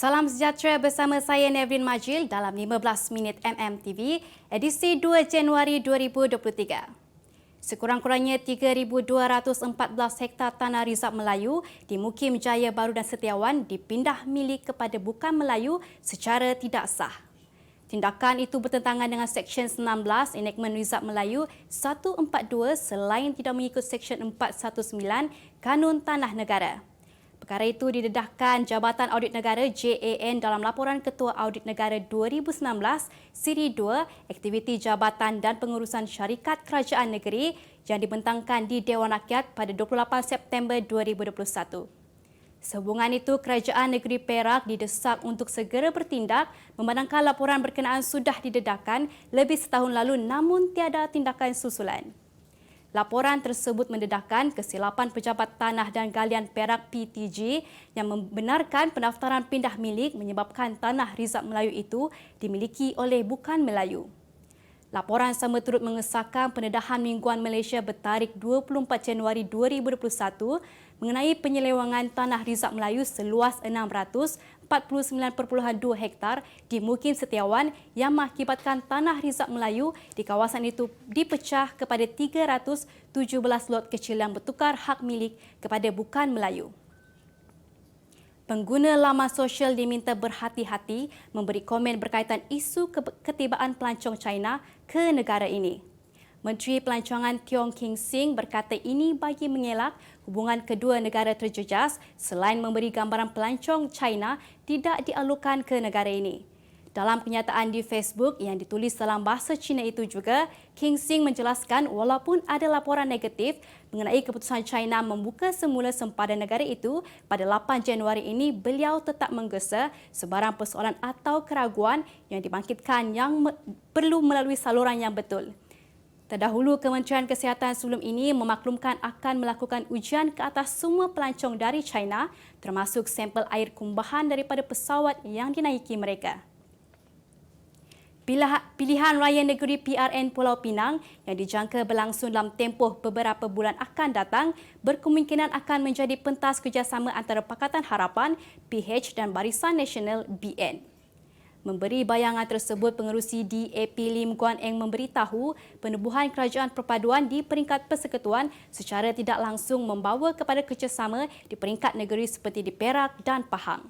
Salam sejahtera bersama saya Nevin Majil dalam 15 minit MMTV edisi 2 Januari 2023. Sekurang-kurangnya 3,214 hektar tanah Rizab Melayu di Mukim Jaya Baru dan Setiawan dipindah milik kepada bukan Melayu secara tidak sah. Tindakan itu bertentangan dengan Seksyen 19 Enakmen Rizab Melayu 142 selain tidak mengikut Seksyen 419 Kanun Tanah Negara. Perkara itu didedahkan Jabatan Audit Negara JAN dalam laporan Ketua Audit Negara 2019 Siri 2 Aktiviti Jabatan dan Pengurusan Syarikat Kerajaan Negeri yang dibentangkan di Dewan Rakyat pada 28 September 2021. Sehubungan itu, Kerajaan Negeri Perak didesak untuk segera bertindak memandangkan laporan berkenaan sudah didedahkan lebih setahun lalu namun tiada tindakan susulan. Laporan tersebut mendedahkan kesilapan Pejabat Tanah dan Galian Perak PTG yang membenarkan pendaftaran pindah milik menyebabkan tanah Rizab Melayu itu dimiliki oleh bukan Melayu. Laporan sama turut mengesahkan pendedahan mingguan Malaysia bertarikh 24 Januari 2021 mengenai penyelewangan tanah Rizab Melayu seluas 649.2 hektar di Mukim Setiawan yang mengakibatkan tanah Rizab Melayu di kawasan itu dipecah kepada 317 lot kecil yang bertukar hak milik kepada bukan Melayu. Pengguna laman sosial diminta berhati-hati memberi komen berkaitan isu ketibaan pelancong China ke negara ini. Menteri Pelancongan Tiong King Sing berkata ini bagi mengelak hubungan kedua negara terjejas selain memberi gambaran pelancong China tidak dialurkan ke negara ini. Dalam kenyataan di Facebook yang ditulis dalam bahasa Cina itu juga, King Sing menjelaskan walaupun ada laporan negatif mengenai keputusan China membuka semula sempadan negara itu pada 8 Januari ini, beliau tetap menggesa sebarang persoalan atau keraguan yang dibangkitkan yang perlu melalui saluran yang betul. Terdahulu, Kementerian Kesihatan sebelum ini memaklumkan akan melakukan ujian ke atas semua pelancong dari China termasuk sampel air kumbahan daripada pesawat yang dinaiki mereka. Pilihan Raya Negeri PRN Pulau Pinang yang dijangka berlangsung dalam tempoh beberapa bulan akan datang berkemungkinan akan menjadi pentas kerjasama antara Pakatan Harapan PH dan Barisan Nasional BN. Memberi bayangan tersebut, pengerusi DAP Lim Guan Eng memberitahu penubuhan kerajaan perpaduan di peringkat persekutuan secara tidak langsung membawa kepada kerjasama di peringkat negeri seperti di Perak dan Pahang.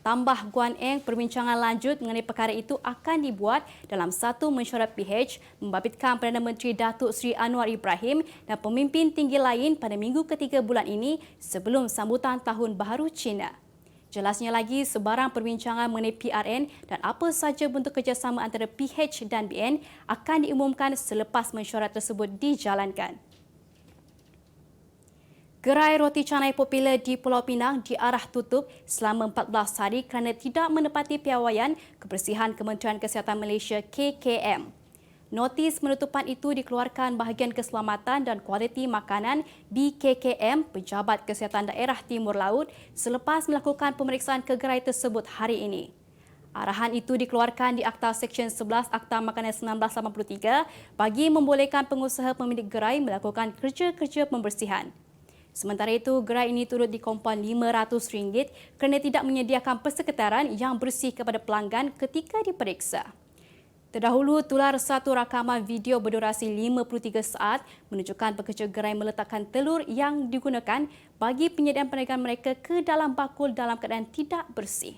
Tambah Guan Eng, perbincangan lanjut mengenai perkara itu akan dibuat dalam satu mesyuarat PH membabitkan Perdana Menteri Datuk Seri Anwar Ibrahim dan pemimpin tinggi lain pada minggu ketiga bulan ini sebelum sambutan Tahun Baharu Cina. Jelasnya lagi, sebarang perbincangan mengenai PRN dan apa saja bentuk kerjasama antara PH dan BN akan diumumkan selepas mesyuarat tersebut dijalankan. Gerai roti canai popular di Pulau Pinang diarah tutup selama 14 hari kerana tidak menepati piawaian kebersihan Kementerian Kesihatan Malaysia KKM. Notis penutupan itu dikeluarkan Bahagian Keselamatan dan Kualiti Makanan BKKM Pejabat Kesihatan Daerah Timur Laut selepas melakukan pemeriksaan ke gerai tersebut hari ini. Arahan itu dikeluarkan di Akta Seksyen 11 Akta Makanan 1983 bagi membolehkan pengusaha pemilik gerai melakukan kerja-kerja pembersihan. Sementara itu, gerai ini turut dikompon RM500 kerana tidak menyediakan persekitaran yang bersih kepada pelanggan ketika diperiksa. Terdahulu, tular satu rakaman video berdurasi 53 saat menunjukkan pekerja gerai meletakkan telur yang digunakan bagi penyediaan perniagaan mereka ke dalam bakul dalam keadaan tidak bersih.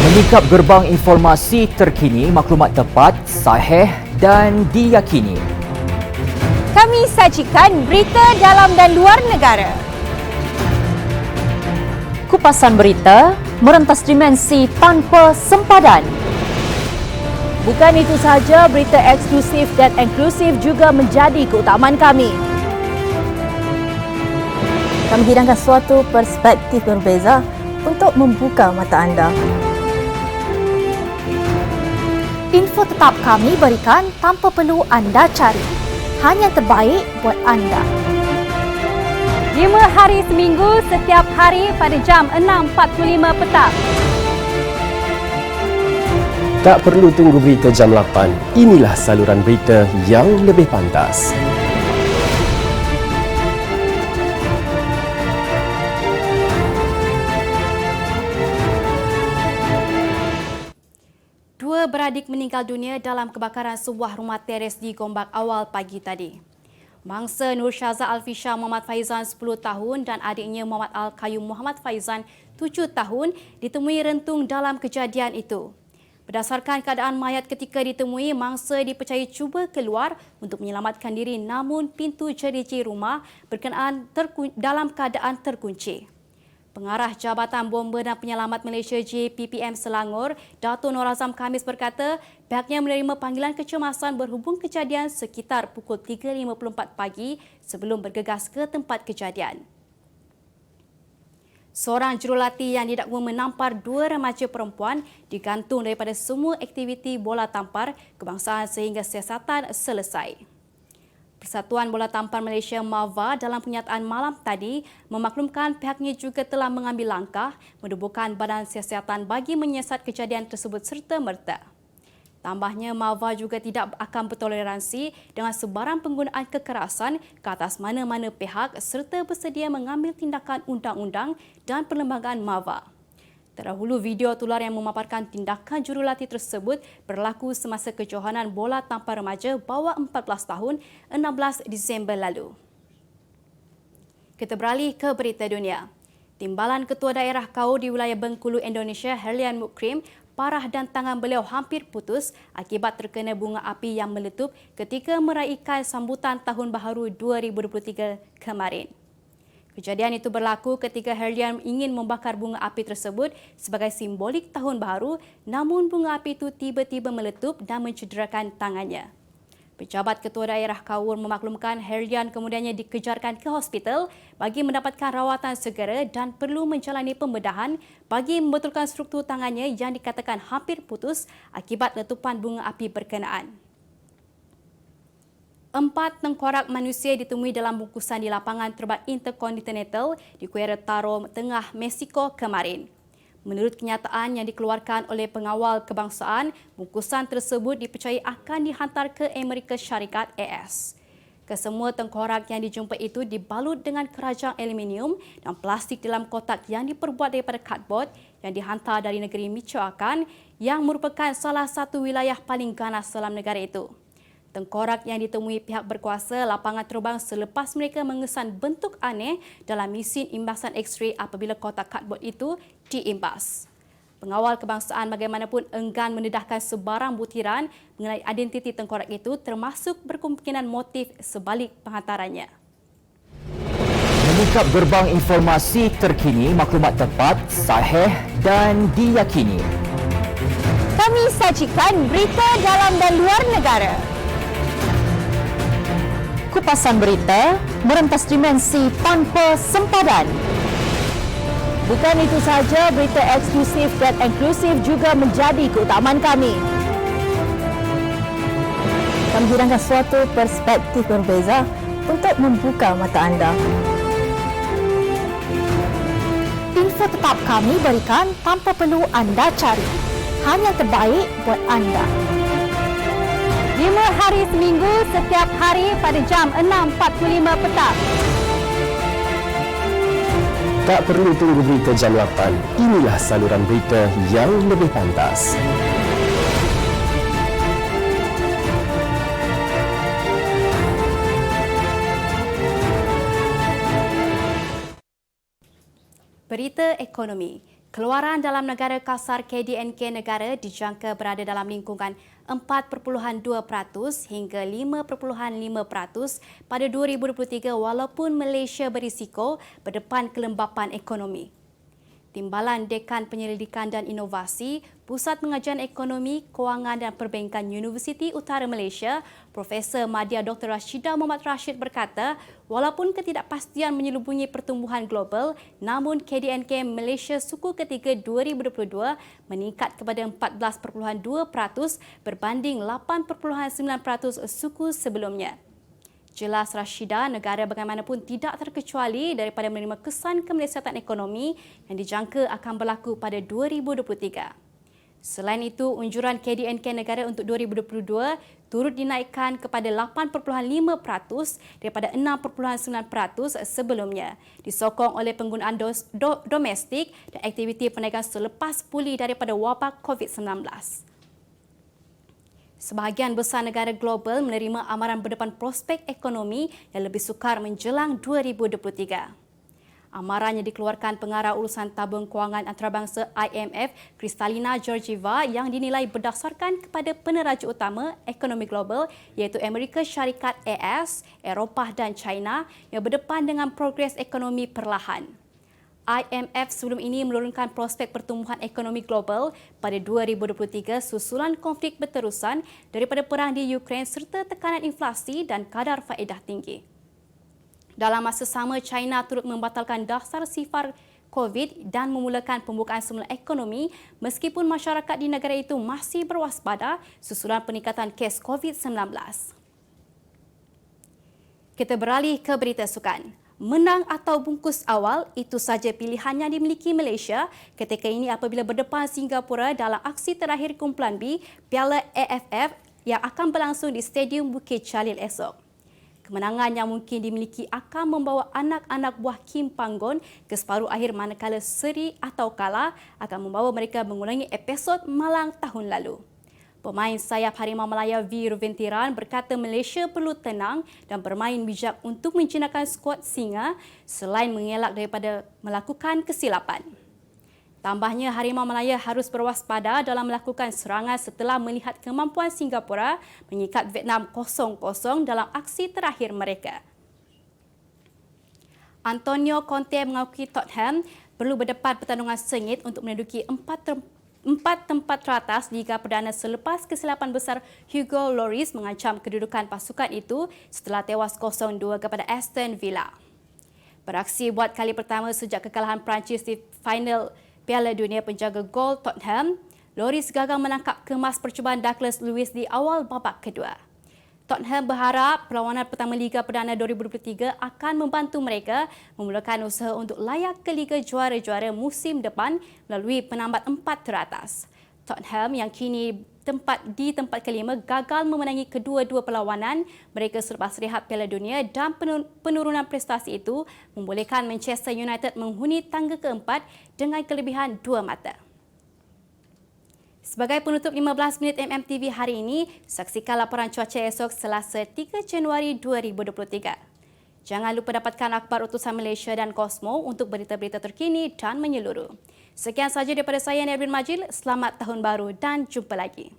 Menyingkap gerbang informasi terkini, maklumat tepat, sahih dan diyakini. Kami sajikan berita dalam dan luar negara. Kupasan berita merentas dimensi tanpa sempadan. Bukan itu sahaja, berita eksklusif dan inklusif juga menjadi keutamaan kami. Kami hidangkan suatu perspektif berbeza untuk membuka mata anda. Info tetap kami berikan tanpa perlu anda cari. Hanya terbaik buat anda. 5 hari seminggu setiap hari pada jam 6.45 petang. Tak perlu tunggu berita jam 8. Inilah saluran berita yang lebih pantas. Dua beradik meninggal dunia dalam kebakaran sebuah rumah teres di Gombak awal pagi tadi. Mangsa Nur Syaza Alfisha Muhammad Faizan 10 tahun dan adiknya Muhammad Al-Qayyum Muhammad Faizan 7 tahun ditemui rentung dalam kejadian itu. Berdasarkan keadaan mayat ketika ditemui, mangsa dipercayai cuba keluar untuk menyelamatkan diri namun pintu jeruji rumah berkenaan dalam keadaan terkunci. Pengarah Jabatan Bomba dan Penyelamat Malaysia JPPM Selangor, Dato' Nur Azam Khamis berkata pihaknya menerima panggilan kecemasan berhubung kejadian sekitar pukul 3.54 pagi sebelum bergegas ke tempat kejadian. Seorang jurulatih yang didakwa menampar dua remaja perempuan digantung daripada semua aktiviti bola tampar kebangsaan sehingga siasatan selesai. Persatuan Bola Tampar Malaysia MAVA dalam pernyataan malam tadi memaklumkan pihaknya juga telah mengambil langkah menubuhkan badan siasatan bagi menyiasat kejadian tersebut serta-merta. Tambahnya, MAVA juga tidak akan bertoleransi dengan sebarang penggunaan kekerasan ke atas mana-mana pihak serta bersedia mengambil tindakan undang-undang dan perlembagaan MAVA. Terdahulu, video tular yang memaparkan tindakan jurulatih tersebut berlaku semasa kejohanan bola tampar remaja bawah 14 tahun 16 Disember lalu. Kita beralih ke berita dunia. Timbalan Ketua Daerah KAU di wilayah Bengkulu, Indonesia, Herlian Mukrim, parah dan tangan beliau hampir putus akibat terkena bunga api yang meletup ketika meraihkan sambutan Tahun Baharu 2023 kemarin. Kejadian itu berlaku ketika Herlian ingin membakar bunga api tersebut sebagai simbolik Tahun Baharu, namun bunga api itu tiba-tiba meletup dan mencederakan tangannya. Pejabat Ketua Daerah KAU memaklumkan Herlian kemudiannya dikejarkan ke hospital bagi mendapatkan rawatan segera dan perlu menjalani pembedahan bagi membetulkan struktur tangannya yang dikatakan hampir putus akibat letupan bunga api berkenaan. 4 tengkorak manusia ditemui dalam bungkusan di lapangan terbang Intercontinental di Querétaro Tengah, Mexico kemarin. Menurut kenyataan yang dikeluarkan oleh pengawal kebangsaan, bungkusan tersebut dipercayai akan dihantar ke Amerika Syarikat AS. Kesemua tengkorak yang dijumpai itu dibalut dengan kerajang aluminium dan plastik dalam kotak yang diperbuat daripada cardboard yang dihantar dari negeri Michoacan yang merupakan salah satu wilayah paling ganas dalam negara itu. Tengkorak yang ditemui pihak berkuasa lapangan terbang selepas mereka mengesan bentuk aneh dalam mesin imbasan X-ray apabila kotak cardboard itu diimbas. Pengawal kebangsaan bagaimanapun enggan mendedahkan sebarang butiran mengenai identiti tengkorak itu termasuk berkemungkinan motif sebalik penghantarannya. Mengungkap gerbang informasi terkini, maklumat tepat, sahih dan diyakini. Kami sajikan berita dalam dan luar negara. Kupasan berita merentas dimensi tanpa sempadan. Bukan itu sahaja, berita eksklusif dan inklusif juga menjadi keutamaan kami. Kami hidangkan suatu perspektif berbeza untuk membuka mata anda. Info tetap kami berikan tanpa perlu anda cari. Hanya terbaik buat anda. 5 hari seminggu setiap hari pada jam 6.45 petang. Tak perlu tunggu berita jam 8. Inilah saluran berita yang lebih pantas. Berita ekonomi. Keluaran dalam negara kasar KDNK negara dijangka berada dalam lingkungan 4.2% hingga 5.5% pada 2023 walaupun Malaysia berisiko berdepan kelembapan ekonomi. Timbalan Dekan Penyelidikan dan Inovasi, Pusat Pengajian Ekonomi, Kewangan dan Perbankan Universiti Utara Malaysia, Profesor Madya Dr. Rashidah Muhammad Rashid berkata, walaupun ketidakpastian menyelubungi pertumbuhan global, namun KDNK Malaysia suku ketiga 2022 meningkat kepada 14.2% berbanding 8.9% suku sebelumnya. Jelas Rashidah, negara bagaimanapun tidak terkecuali daripada menerima kesan kemelesatan ekonomi yang dijangka akan berlaku pada 2023. Selain itu, unjuran KDNK negara untuk 2022 turut dinaikkan kepada 8.5% daripada 6.9% sebelumnya, disokong oleh penggunaan domestik dan aktiviti perniagaan selepas pulih daripada wabak COVID-19. Sebahagian besar negara global menerima amaran berdepan prospek ekonomi yang lebih sukar menjelang 2023. Amaran yang dikeluarkan Pengarah Urusan Tabung Kewangan Antarabangsa IMF, Kristalina Georgieva, yang dinilai berdasarkan kepada peneraja utama ekonomi global iaitu Amerika Syarikat AS, Eropah dan China yang berdepan dengan progres ekonomi perlahan. IMF sebelum ini menurunkan prospek pertumbuhan ekonomi global pada 2023 susulan konflik berterusan daripada perang di Ukraine serta tekanan inflasi dan kadar faedah tinggi. Dalam masa sama, China turut membatalkan dasar sifar COVID dan memulakan pembukaan semula ekonomi meskipun masyarakat di negara itu masih berwaspada susulan peningkatan kes COVID-19. Kita beralih ke berita sukan. Menang atau bungkus awal, itu saja pilihan yang dimiliki Malaysia ketika ini apabila berdepan Singapura dalam aksi terakhir kumpulan B Piala AFF yang akan berlangsung di Stadium Bukit Jalil esok. Kemenangan yang mungkin dimiliki akan membawa anak-anak buah Kim Panggon ke separuh akhir manakala seri atau kalah akan membawa mereka mengulangi episod malang tahun lalu. Pemain sayap Harimau Malaya V. Ruventiran berkata Malaysia perlu tenang dan bermain bijak untuk menjinakkan skuad Singa selain mengelak daripada melakukan kesilapan. Tambahnya, Harimau Malaya harus berwaspada dalam melakukan serangan setelah melihat kemampuan Singapura mengikat Vietnam 0-0 dalam aksi terakhir mereka. Antonio Conte mengakui Tottenham perlu berdepan pertandingan sengit untuk menduduki empat tempat teratas Liga Perdana selepas kesilapan besar Hugo Lloris mengancam kedudukan pasukan itu setelah tewas 0-2 kepada Aston Villa. Beraksi buat kali pertama sejak kekalahan Perancis di final Piala Dunia, penjaga gol Tottenham, Lloris gagal menangkap kemas percubaan Douglas Luiz di awal babak kedua. Tottenham berharap perlawanan pertama Liga Perdana 2023 akan membantu mereka memulakan usaha untuk layak ke Liga Juara-Juara musim depan melalui penambat 4 teratas. Tottenham yang kini di tempat kelima gagal memenangi kedua-dua perlawanan mereka selepas rehat Piala Dunia dan penurunan prestasi itu membolehkan Manchester United menghuni tangga keempat dengan kelebihan 2 mata. Sebagai penutup 15 minit MMTV hari ini, saksikan laporan cuaca esok Selasa 3 Januari 2023. Jangan lupa dapatkan akhbar utusan Malaysia dan Kosmo untuk berita-berita terkini dan menyeluruh. Sekian sahaja daripada saya, Nevin Majil. Selamat Tahun Baru dan jumpa lagi.